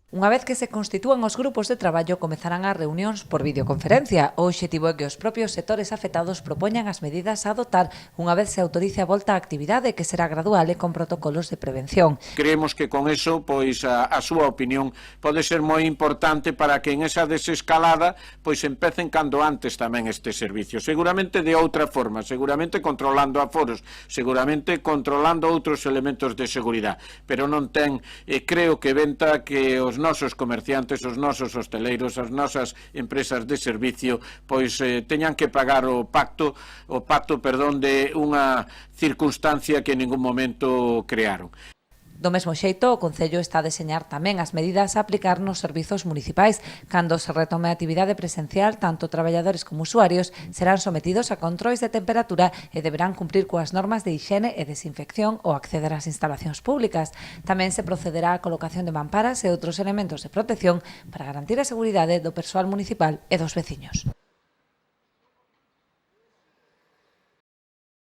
Unha vez que se constitúan os grupos de traballo, comezarán as reunións por videoconferencia. O obxectivo é que os propios sectores afectados propoñan as medidas a adotar unha vez se autorice a volta á actividade, que será gradual e con protocolos de prevención. Creemos que con eso, pois a súa opinión pode ser moi importante para que en esa desescalada pois empecen cando antes tamén este servicio. Seguramente de outra forma, seguramente controlando aforos, seguramente controlando outros elementos de seguridade, pero non ten, creo que venta que os nosos comerciantes, os nosos hosteleiros, as nosas empresas de servicio, pois teñan que pagar o pacto de unha circunstancia que en ningún momento crearon. Do mesmo xeito, o Concello está a deseñar tamén as medidas a aplicar nos servizos municipais. Cando se retome a actividade presencial, tanto traballadores como usuarios serán sometidos a controis de temperatura e deberán cumprir coas normas de hixiene e desinfección ao acceder ás instalacións públicas. Tamén se procederá á colocación de mamparas e outros elementos de protección para garantir a seguridade do persoal municipal e dos veciños.